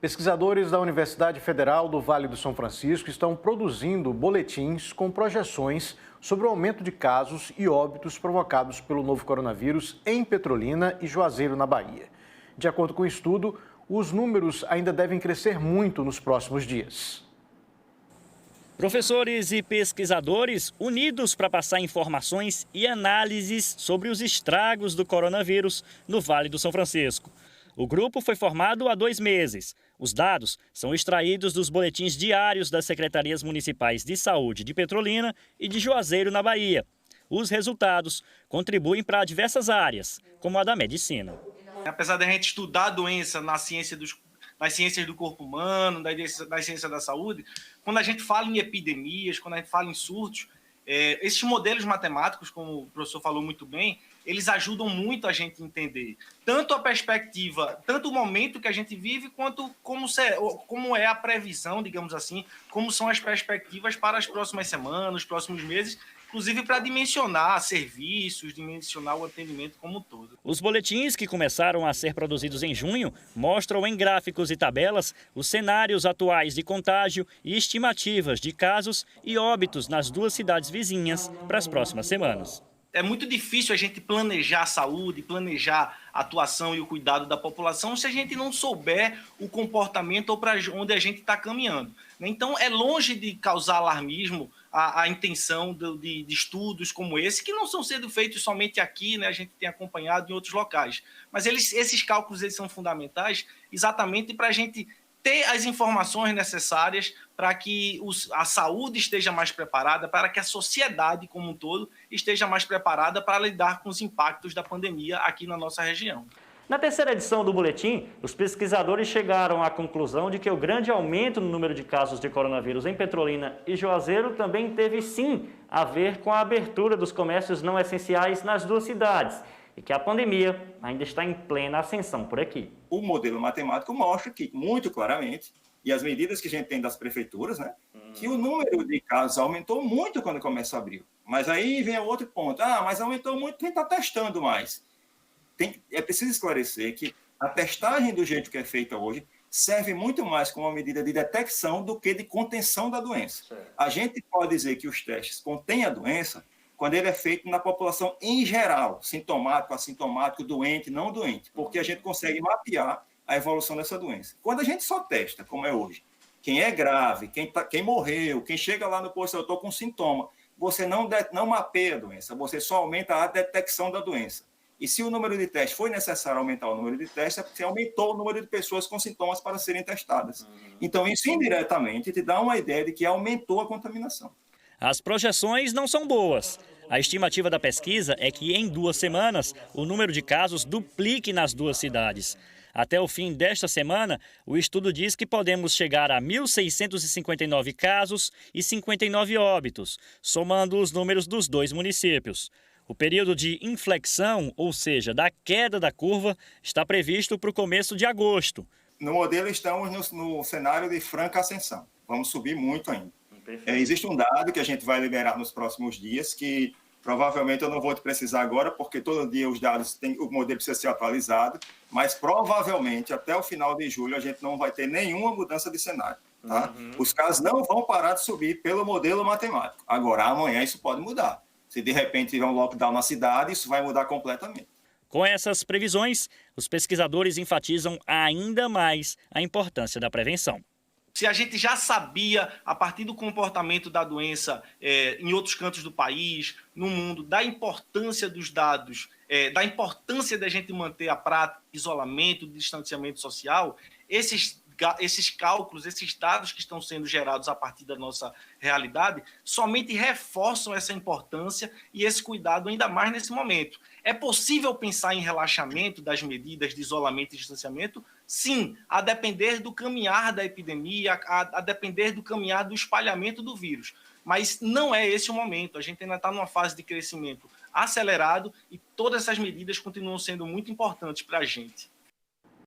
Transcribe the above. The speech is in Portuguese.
Pesquisadores da Universidade Federal do Vale do São Francisco estão produzindo boletins com projeções sobre o aumento de casos e óbitos provocados pelo novo coronavírus em Petrolina e Juazeiro, na Bahia. De acordo com o estudo, os números ainda devem crescer muito nos próximos dias. Professores e pesquisadores unidos para passar informações e análises sobre os estragos do coronavírus no Vale do São Francisco. O grupo foi formado há 2 meses. Os dados são extraídos dos boletins diários das Secretarias Municipais de Saúde de Petrolina e de Juazeiro, na Bahia. Os resultados contribuem para diversas áreas, como a da medicina. Apesar da gente estudar a doença nas ciências do corpo humano, das ciências da saúde, quando a gente fala em epidemias, quando a gente fala em surtos, esses modelos matemáticos, como o professor falou muito bem, eles ajudam muito a gente a entender tanto a perspectiva, tanto o momento que a gente vive, quanto como é a previsão, digamos assim, como são as perspectivas para as próximas semanas, os próximos meses, inclusive para dimensionar serviços, dimensionar o atendimento como um todo. Os boletins, que começaram a ser produzidos em junho, mostram em gráficos e tabelas os cenários atuais de contágio e estimativas de casos e óbitos nas 2 cidades vizinhas para as próximas semanas. É muito difícil a gente planejar a saúde, planejar a atuação e o cuidado da população se a gente não souber o comportamento ou para onde a gente está caminhando. Então, é longe de causar alarmismo a intenção de estudos como esse, que não são sendo feitos somente aqui, né? A gente tem acompanhado em outros locais. Mas esses cálculos eles são fundamentais exatamente para a gente ter as informações necessárias para que a saúde esteja mais preparada, para que a sociedade como um todo esteja mais preparada para lidar com os impactos da pandemia aqui na nossa região. Na terceira edição do boletim, os pesquisadores chegaram à conclusão de que o grande aumento no número de casos de coronavírus em Petrolina e Juazeiro também teve sim a ver com a abertura dos comércios não essenciais nas 2 cidades e que a pandemia ainda está em plena ascensão por aqui. O modelo matemático mostra que, muito claramente, e as medidas que a gente tem das prefeituras, né, que o número de casos aumentou muito quando começa abril. Mas aí vem o outro ponto. Mas aumentou muito quem está testando mais. É preciso esclarecer que a testagem do jeito que é feita hoje serve muito mais como uma medida de detecção do que de contenção da doença. Certo. A gente pode dizer que os testes contêm a doença quando ele é feito na população em geral, sintomático, assintomático, doente, não doente, porque a gente consegue mapear a evolução dessa doença. Quando a gente só testa, como é hoje, quem é grave, quem morreu, quem chega lá no posto, eu estou com sintoma, você não mapeia a doença, você só aumenta a detecção da doença. E se o número de testes foi necessário aumentar o número de testes, é porque aumentou o número de pessoas com sintomas para serem testadas. Então, isso indiretamente te dá uma ideia de que aumentou a contaminação. As projeções não são boas. A estimativa da pesquisa é que em 2 semanas o número de casos duplique nas 2 cidades. Até o fim desta semana, o estudo diz que podemos chegar a 1.659 casos e 59 óbitos, somando os números dos 2 municípios. O período de inflexão, ou seja, da queda da curva, está previsto para o começo de agosto. No modelo estamos no cenário de franca ascensão. Vamos subir muito ainda. Existe um dado que a gente vai liberar nos próximos dias, que provavelmente eu não vou te precisar agora, porque todo dia os dados, o modelo precisa ser atualizado, mas provavelmente até o final de julho a gente não vai ter nenhuma mudança de cenário. Tá? Os casos não vão parar de subir pelo modelo matemático. Agora, amanhã isso pode mudar. Se de repente tiver um lockdown na cidade, isso vai mudar completamente. Com essas previsões, os pesquisadores enfatizam ainda mais a importância da prevenção. Se a gente já sabia, a partir do comportamento da doença em outros cantos do país, no mundo, da importância dos dados, da importância da gente manter a prática de isolamento, de distanciamento social, esses cálculos, esses dados que estão sendo gerados a partir da nossa realidade, somente reforçam essa importância e esse cuidado ainda mais nesse momento. É possível pensar em relaxamento das medidas de isolamento e distanciamento? Sim, a depender do caminhar da epidemia, a depender do caminhar do espalhamento do vírus. Mas não é esse o momento, a gente ainda está numa fase de crescimento acelerado e todas essas medidas continuam sendo muito importantes para a gente.